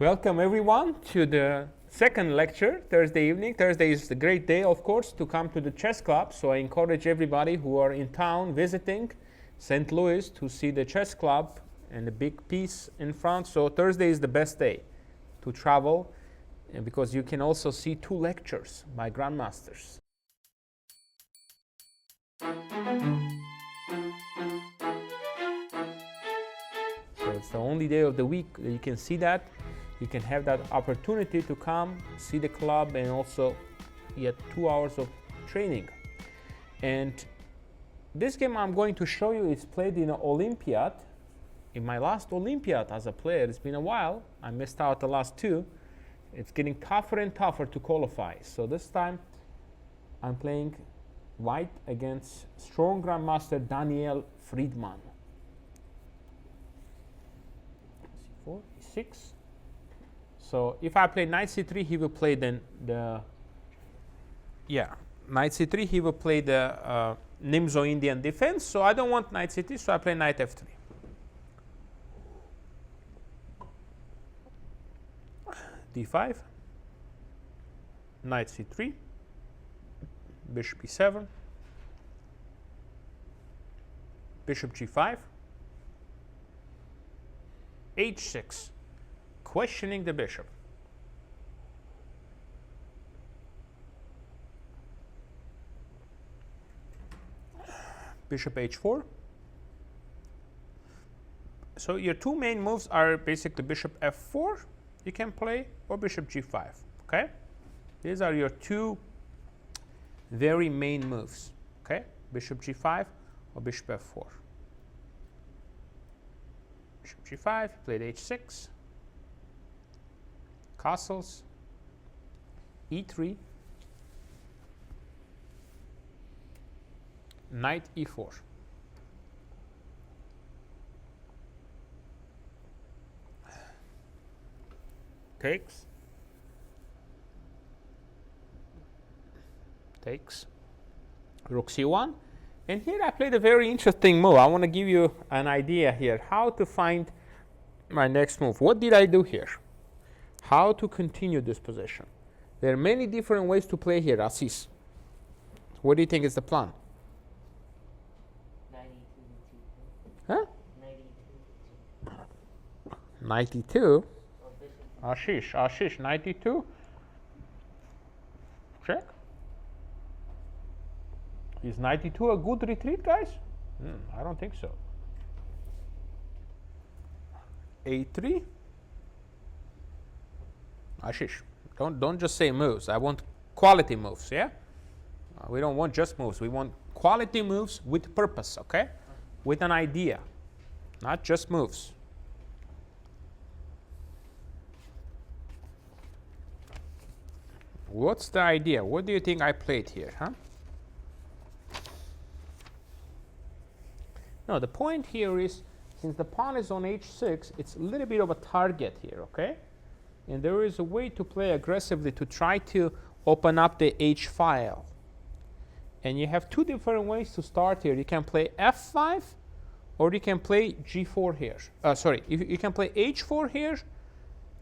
Welcome everyone to the second lecture, Thursday evening. Thursday is a great day, of course, to come to the chess club. So I encourage everybody who are in town visiting St. Louis to see the chess club and the big piece in front. So Thursday is the best day to travel because you can also see two lectures by grandmasters. So it's the only day of the week that you can see that. You can have that opportunity to come see the club and also get 2 hours of training. And this game I'm going to show you is played in an Olympiad. In my last Olympiad as a player, it's been a while. I missed out the last two. It's getting tougher and tougher to qualify. So this time I'm playing white against strong grandmaster Daniel Fridman. C4, E6. So if I play knight c3, he will play then knight c3, he will play the Nimzo-Indian defense. So I don't want knight c3, so I play knight f3. d5, knight c3, bishop e7, bishop g5, h6. Questioning the bishop. Bishop h4. So your two main moves are basically bishop f4 you can play or bishop g5. Okay, these are your two very main moves. Okay, bishop g5 or bishop f4. Bishop g5, played h6. Castles, e3, knight e4. Takes, rook c1. And here I played a very interesting move. I want to give you an idea here how to find my next move. What did I do here? How to continue this position. There are many different ways to play here, Assis. What do you think is the plan? 92. Huh? 92. Ashish, 92. Check. Is 92 a good retreat, guys? I don't think so. A3. Ashish, don't just say moves. I want quality moves, yeah? We don't want just moves. We want quality moves with purpose, okay? With an idea, not just moves. What's the idea? What do you think I played here, huh? No, the point here is, since the pawn is on h6, it's a little bit of a target here, okay? And there is a way to play aggressively to try to open up the h file. And you have two different ways to start here. You can play f5 or you can play g4 here. You can play h4 here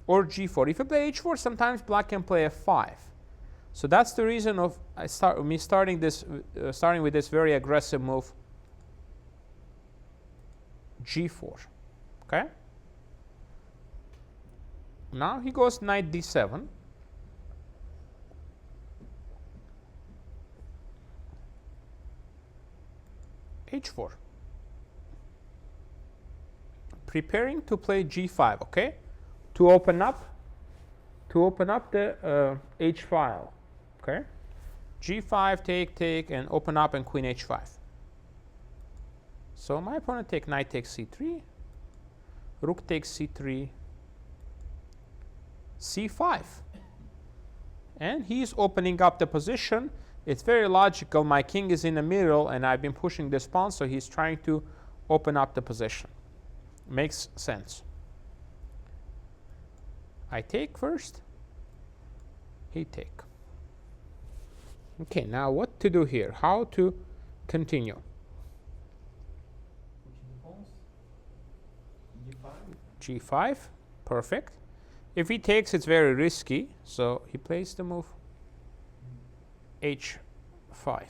or g4. If you play h4, sometimes black can play f5. So that's the reason of starting with this very aggressive move, g4. Okay? Now he goes knight d7. h4. Preparing to play g5, okay? To open up the h file, okay? g5, take, and open up and queen h5. So my opponent take knight takes c3, rook takes c3, c5, and he's opening up the position. It's very logical. My king is in the middle and I've been pushing this pawn, so he's trying to open up the position. Makes sense. I take first, he take. Okay, now what to do here? How to continue? G5. G5, perfect. If he takes, it's very risky, so he plays the move h5.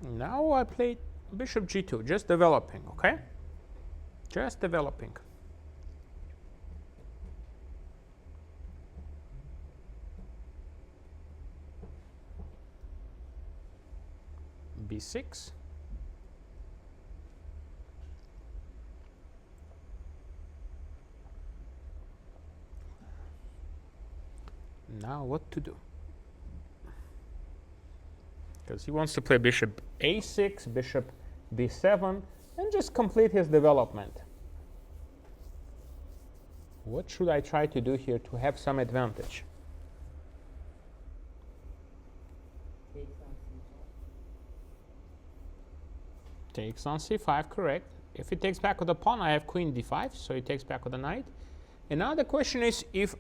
Now I played bishop g2, just developing, okay? Just developing. b6. Now what to do? Because he wants to play bishop a6, bishop b7, and just complete his development. What should I try to do here to have some advantage? Takes on c5, correct. If he takes back with the pawn, I have queen d5, so he takes back with the knight. And now the question is if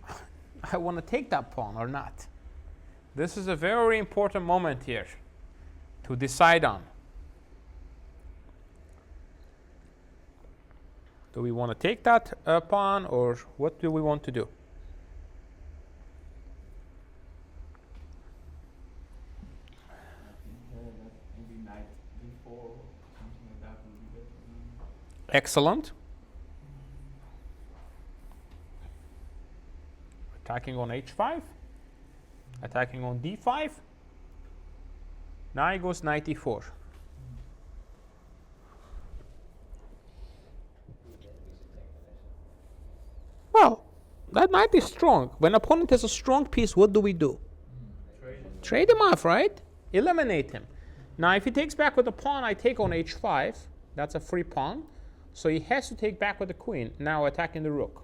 I want to take that pawn or not. This is a very important moment here to decide on. Do we want to take that pawn, or what do we want to do? Maybe knight d4 or something like that would be better. Excellent. Attacking on h5, attacking on d5. Now he goes knight e4. Well, that might be strong. When opponent has a strong piece, what do we do? Trade him off, right? Eliminate him. Now, if he takes back with the pawn, I take on h5. That's a free pawn. So he has to take back with the queen. Now attacking the rook.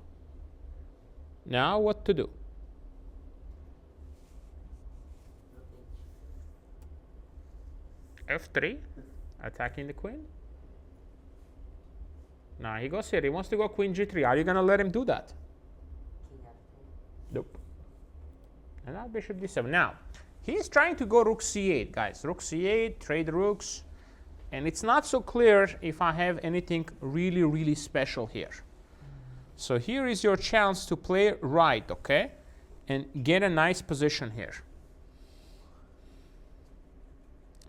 Now what to do? f3, attacking the queen. Now he goes here. He wants to go queen g3. Are you going to let him do that? Nope. And now bishop d7. Now, he's trying to go rook c8, guys. Rook c8, trade rooks. And it's not so clear if I have anything really, really special here. So here is your chance to play right, okay? And get a nice position here.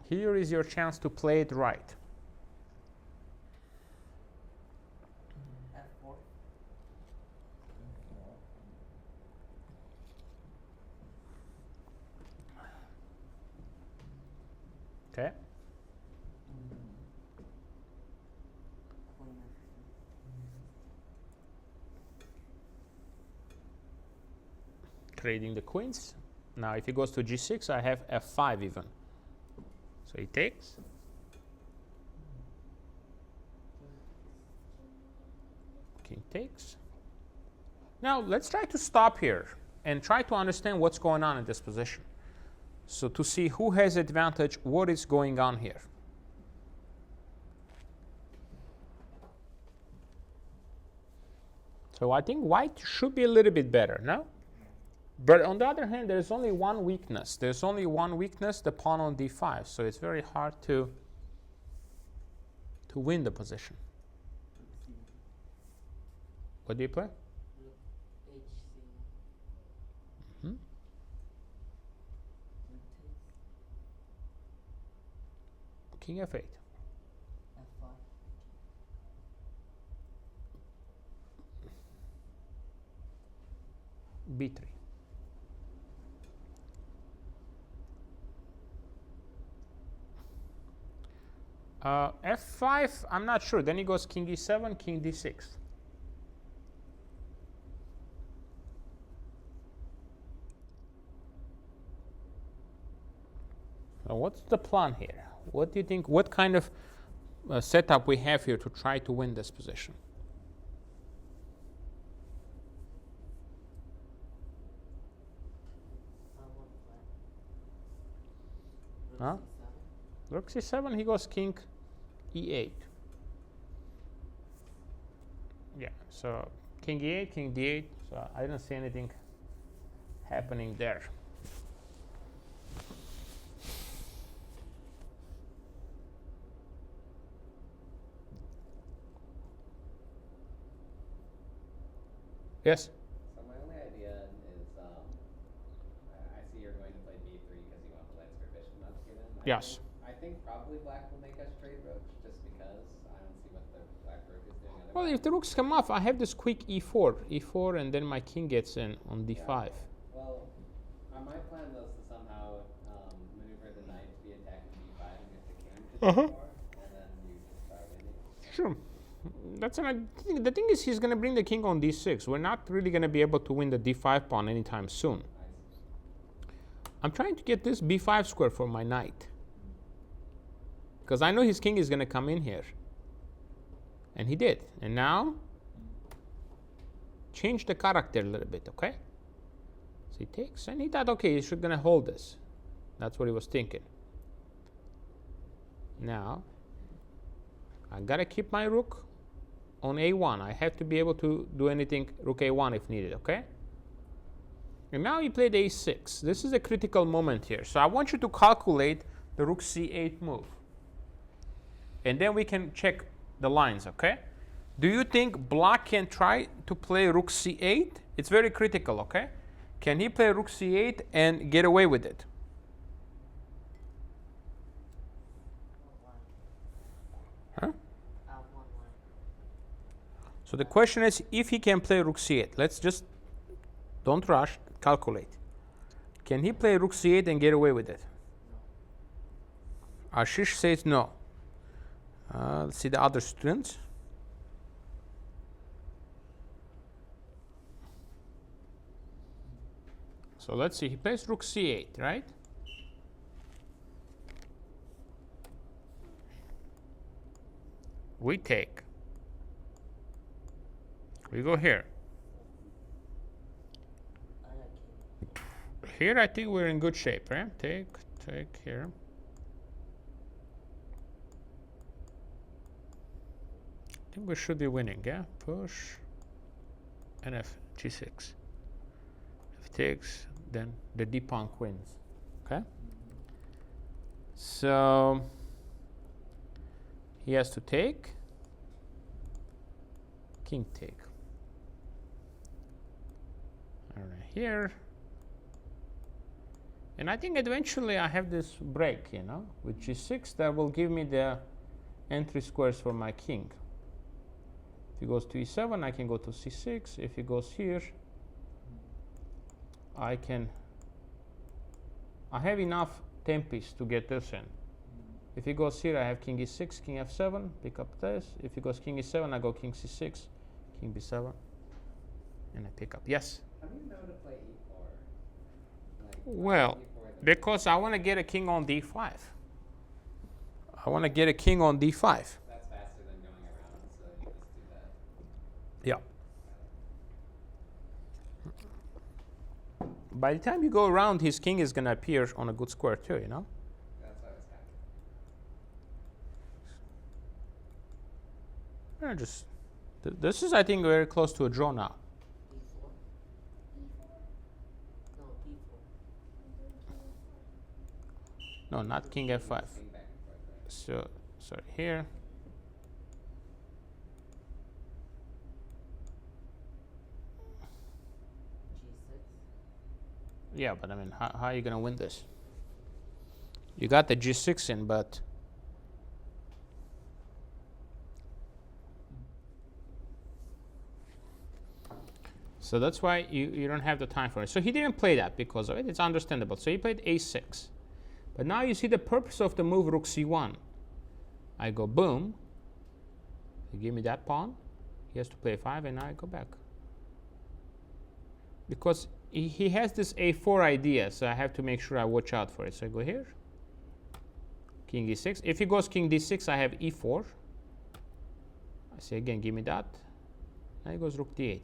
Here is your chance to play it right. F4. Okay. Trading the queens. Now if he goes to g6, I have f5 even. So he takes. King takes. Now let's try to stop here and try to understand what's going on in this position. So to see who has advantage, what is going on here. So I think white should be a little bit better, no? But on the other hand, there's only one weakness. There's only one weakness, the pawn on d5. So it's very hard to win the position. What do you play? Mm-hmm. King f8. F5. b3. F5, I'm not sure. Then he goes king e7, king d6. Now what's the plan here? What do you think? What kind of setup we have here to try to win this position? Huh? Rook c7, he goes king e8. Yeah, so king e8, king d8. So I don't see anything happening there. Yes? So my only idea is, I see you're going to play b3 because you want the Lasker bishop not to get in. Yes. I think probably black will make us trade rook just because I don't see what the black rook is doing otherwise. Well, if the rooks come off, I have this quick e4, and then my king gets in on d5. Yeah. Well, my plan was to somehow maneuver the knight to be attacking d5 and get the king to d4, and then you just start winning. Sure. The thing is, he's going to bring the king on d6. We're not really going to be able to win the d5 pawn anytime soon. I'm trying to get this b5 square for my knight, because I know his king is going to come in here. And he did. And now, change the character a little bit, okay? So he takes, and he thought, okay, he's going to hold this. That's what he was thinking. Now, I got to keep my rook on a1. I have to be able to do anything rook a1 if needed, okay? And now he played a6. This is a critical moment here. So I want you to calculate the rook c8 move. And then we can check the lines, okay? Do you think black can try to play rook c8? It's very critical, okay? Can he play rook c8 and get away with it? Huh? So the question is, if he can play rook c8, let's just, don't rush, calculate. Can he play rook c8 and get away with it? Ashish says no. Let's see the other students. So let's see, he plays rook c8, right? We take. We go here. Here I think we're in good shape, right? Take here. I think we should be winning, yeah? Push. And f g6. If takes, then the d pawn wins. Okay? So he has to take. King take. All right, here. And I think eventually I have this break, you know, with g6 that will give me the entry squares for my king. If he goes to e7, I can go to c6. If he goes here, I have enough tempies to get this in. If he goes here, I have king e6, king f7, pick up this. If he goes king e7, I go king c6, king b7, and I pick up. Yes? How do you know to play e4? Like, Well, e4 because I want to get a king on d5. I want to get a king on d5. that's faster than going around, so you just do that. Yeah. By the time you go around, his king is going to appear on a good square too, you know? That's what I was calculating. This is, I think, very close to a draw now. D4? No, D4. No, not king f5. King back and forth, right? So, sorry, here. G6. Yeah, but I mean, how are you going to win this? You got the g6 in, but so that's why you don't have the time for it. So he didn't play that because of it. It's understandable. So he played a6. But now you see the purpose of the move rook c1. I go boom. He give me that pawn. He has to play 5, and now I go back. Because he has this a4 idea, so I have to make sure I watch out for it. So I go here. King e6. If he goes king d6, I have e4. I say again, give me that. Now he goes rook d8.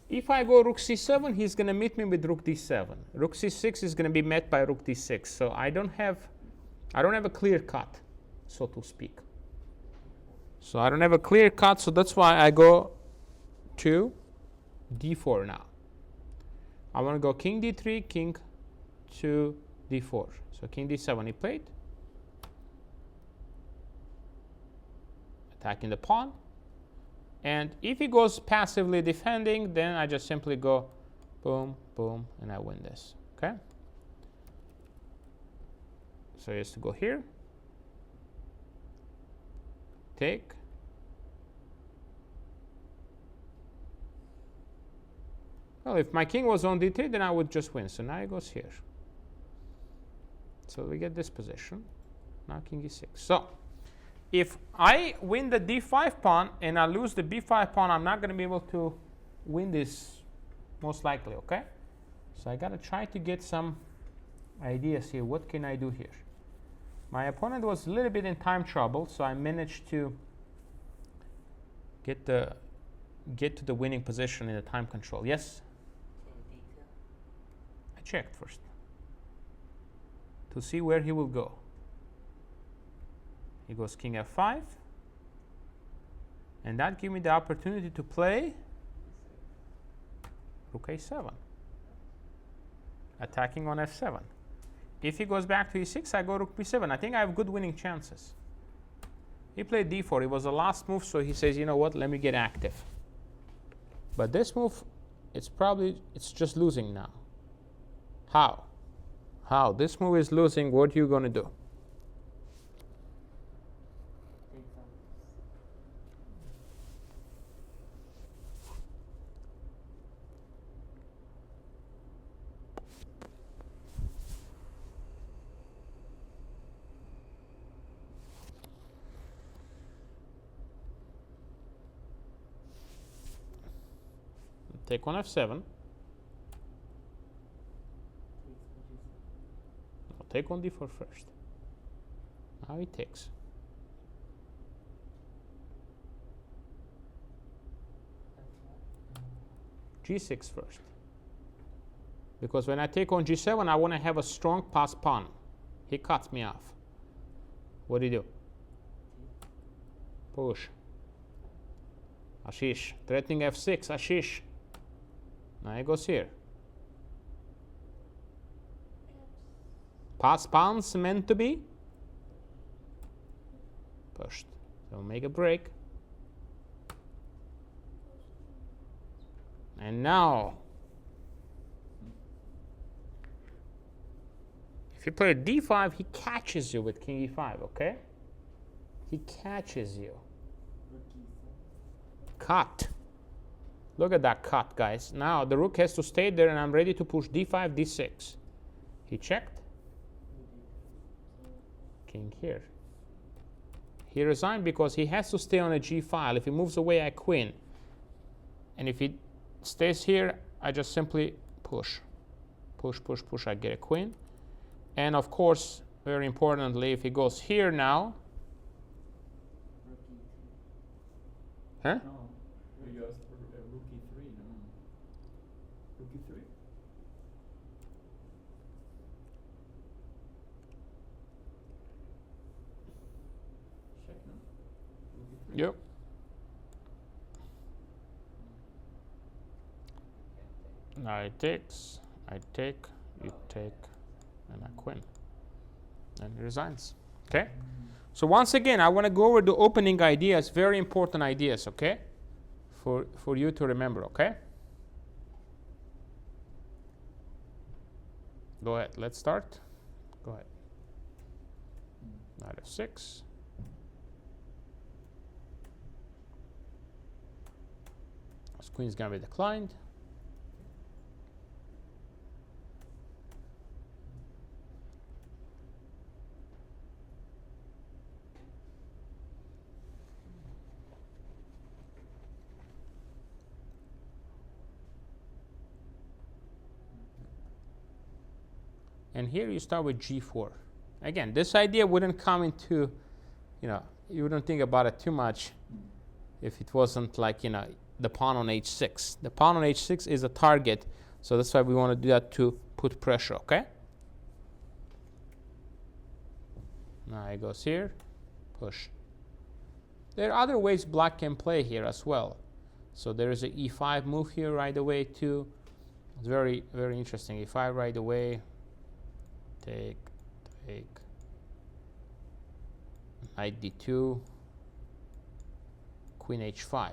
If I go rook c7, he's going to meet me with rook d7. Rook c6 is going to be met by rook d6. So I don't have a clear cut, so to speak. So I don't have a clear cut, so that's why I go to d4 now. I want to go king d3, king to d4. So king d7 he played. attacking the pawn. And if he goes passively defending, then I just simply go boom, boom, and I win this. Okay? So he has to go here. Take. Well, if my king was on d3, then I would just win. So now he goes here. So we get this position. Now king e6. So if I win the d5 pawn and I lose the b5 pawn, I'm not going to be able to win this most likely, okay? So I got to try to get some ideas here. What can I do here? My opponent was a little bit in time trouble, so I managed to get to the winning position in the time control. Yes? I checked first to see where he will go. He goes king f5, and that gives me the opportunity to play rook a7, attacking on f7. If he goes back to e6, I go rook b7. I think I have good winning chances. He played d4. It was the last move, so he says, you know what, let me get active. But this move, it's just losing now. How? How? This move is losing. What are you going to do? Take on f7. I'll take on d4 first. Now he takes. g6 first. Because when I take on g7, I want to have a strong pass pawn. He cuts me off. What do you do? Push. Ashish. Threatening f6. Ashish. Now he goes here. Pass pawns meant to be pushed. So make a break. And now, if you play d5, he catches you with king e5, okay? He catches you. Cut. Look at that cut, guys. Now the rook has to stay there, and I'm ready to push d5, d6. He checked. King here. He resigned because he has to stay on a g file. If he moves away, I queen. And if he stays here, I just simply push. Push, push, push. I get a queen. And of course, very importantly, if he goes here now. Huh? No, you asked for rook e3, no? Rook e3? Check, no? Rook e3? Yep. Now it takes, I take, you take, and I queen. And he resigns. Okay? So once again, I want to go over the opening ideas, very important ideas, okay? For you to remember, okay? Go ahead, let's start. Go ahead. Knight f6. This queen's going to be declined. And here you start with g4. Again, this idea wouldn't come into, you wouldn't think about it too much if it wasn't like, the pawn on h6. The pawn on h6 is a target, so that's why we want to do that to put pressure, okay? Now he goes here, push. There are other ways black can play here as well. So there is an e5 move here right away too. It's very, very interesting. e5 right away. Take, knight d2, queen h5.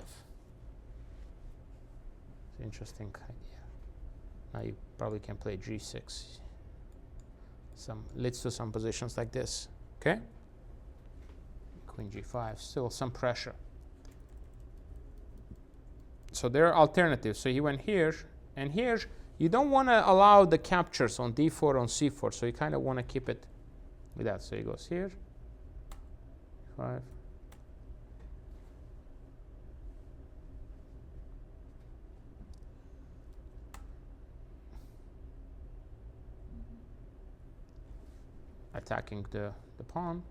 It's an interesting idea. Now you probably can play g6. Leads to some positions like this. Okay? Queen g5, still some pressure. So there are alternatives. So he went here, and here you don't want to allow the captures on d4, on c4, so you kind of want to keep it with that. So he goes here, 5. Attacking the pawn.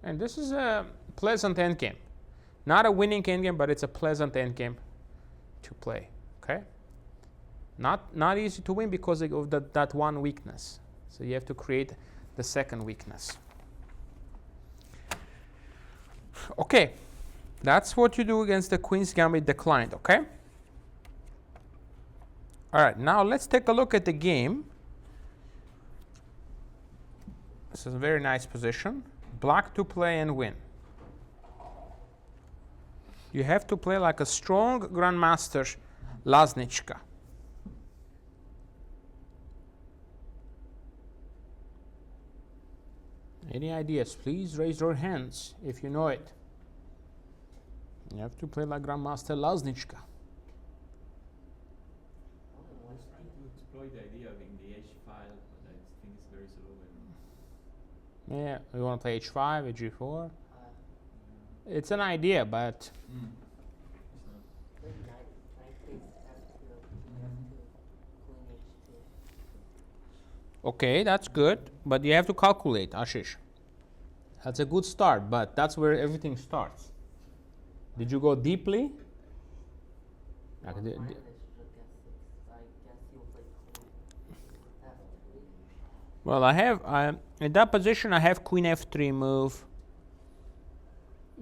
And this is a pleasant endgame. Not a winning endgame, but it's a pleasant endgame to play. Okay? Not easy to win because of that one weakness. So you have to create the second weakness. Okay. That's what you do against the Queen's Gambit declined, okay? All right, now let's take a look at the game. This is a very nice position. Black to play and win. You have to play like a strong Grandmaster Laznicka. Any ideas? Please raise your hands if you know it. You have to play like Grandmaster Laznicka. I was trying to exploit the idea of in the H file, but I think it's very slow. Yeah, you want to play h5, h4? It's an idea, but okay, that's good. But you have to calculate, Ashish. That's a good start, but that's where everything starts. Did you go deeply? Well, I have in that position. I have queen f3 move.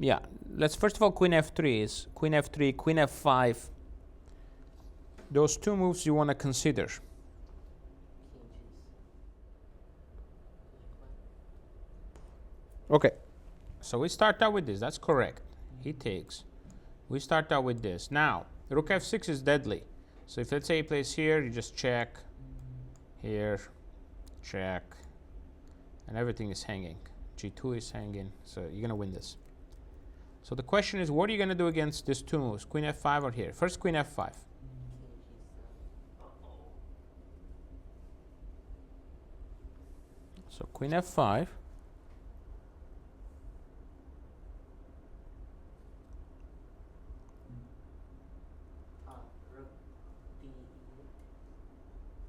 Yeah, let's first of all queen f3 is queen f3, queen f5. Those two moves you want to consider. Okay, so we start out with this. That's correct. He takes. We start out with this. Now, rook f6 is deadly. So if let's say he plays here, you just check. Here, check. And everything is hanging. g2 is hanging. So you're going to win this. So the question is, what are you going to do against these two moves? Queen f5 or here? First, queen f5. So queen f5.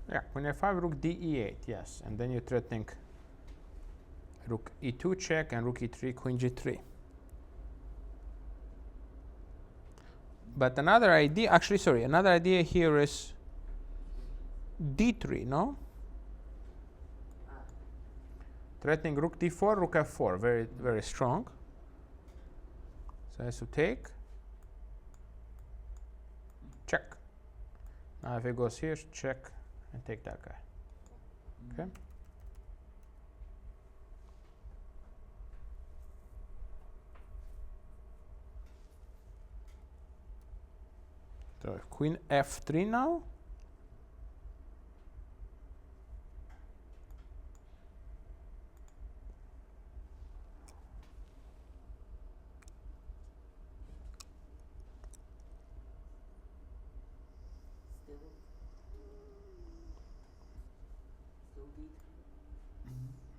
Yeah, queen f5, rook d e8, yes. And then you're threatening rook e2 check and rook e3, queen g3. But another idea, actually, sorry, another idea here is d3, no? Threatening rook d4, rook f4, very, very strong. So has to take. Check. Now if it goes here, check. And take that guy. Okay. So queen f3 now.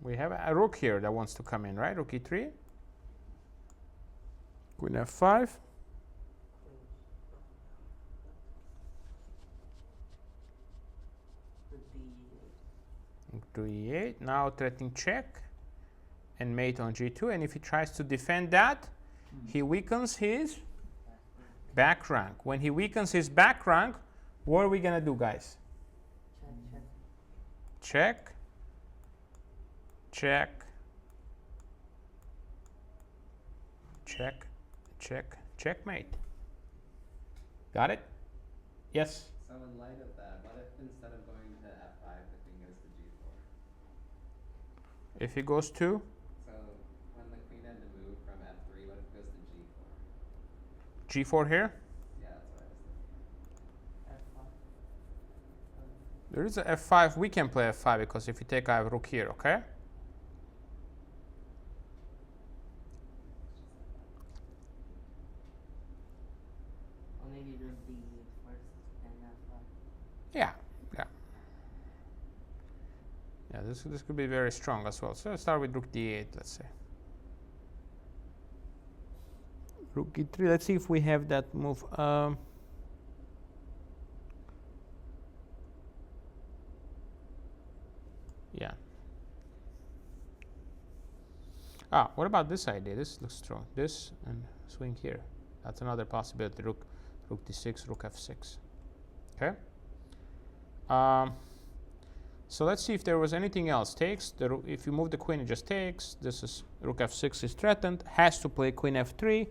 We have a rook here that wants to come in, right? Rook e3. Queen f5. Rook to e8. Now threatening check and mate on g2. And if he tries to defend that, he weakens his back rank. When he weakens his back rank, what are we going to do, guys? Check. Check, check, check, checkmate. Got it? Yes? So in light of that, what if instead of going to f5, the queen If he goes to So when the queen had to move from f3, what if it goes to g4? g4 here, Yeah, that's what I was thinking. F5. there is a f5. We can play f5 because if you take, I have rook here, okay? Or maybe rook d8 first and f5. Yeah, yeah. Yeah, this could be very strong as well. So let's start with rook d8, let's say. Rook e3, let's see if we have that move. Yeah. Ah, what about this idea? This looks strong. This and swing here. That's another possibility. Rook d6, rook f6. Okay. So let's see if there was anything else. Takes. If you move the queen, it just takes. This is rook f6 is threatened. Has to play queen f3.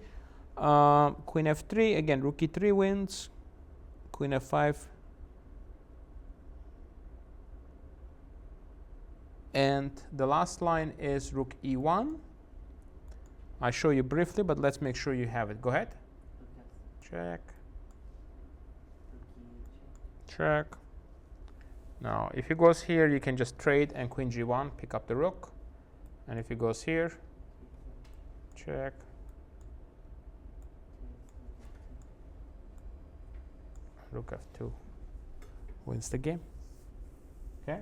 Queen f3. Again, rook e3 wins. Queen f5. And the last line is rook e1. I show you briefly, but let's make sure you have it. Go ahead. Rook f6. Check. Rook e8 check. Check. Now, if he goes here, you can just trade and queen g1, pick up the rook. And if he goes here, check. Rook f2 wins the game. Okay.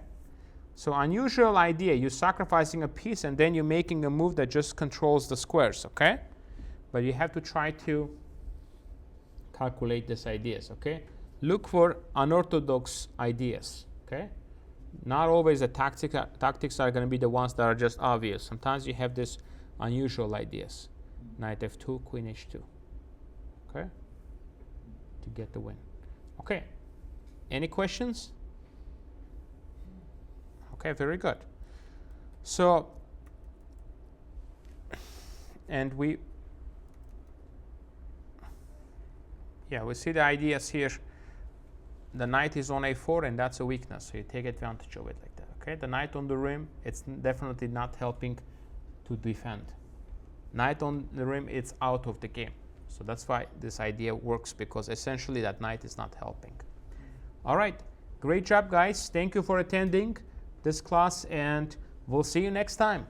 So unusual idea. You're sacrificing a piece and then you're making a move that just controls the squares. Okay. But you have to try to calculate these ideas. Okay. Look for unorthodox ideas. Okay. Not always the tactics are going to be the ones that are just obvious. Sometimes you have these unusual ideas. Knight f2, queen h2. Okay. To get the win. Okay. Any questions? Okay, very good. So, and we see the ideas here. The knight is on a4, and that's a weakness, so you take advantage of it like that. Okay, the knight on the rim, it's definitely not helping to defend. Knight on the rim, it's out of the game. So that's why this idea works, because essentially that knight is not helping. All right, great job, guys. Thank you for attending this class, and we'll see you next time.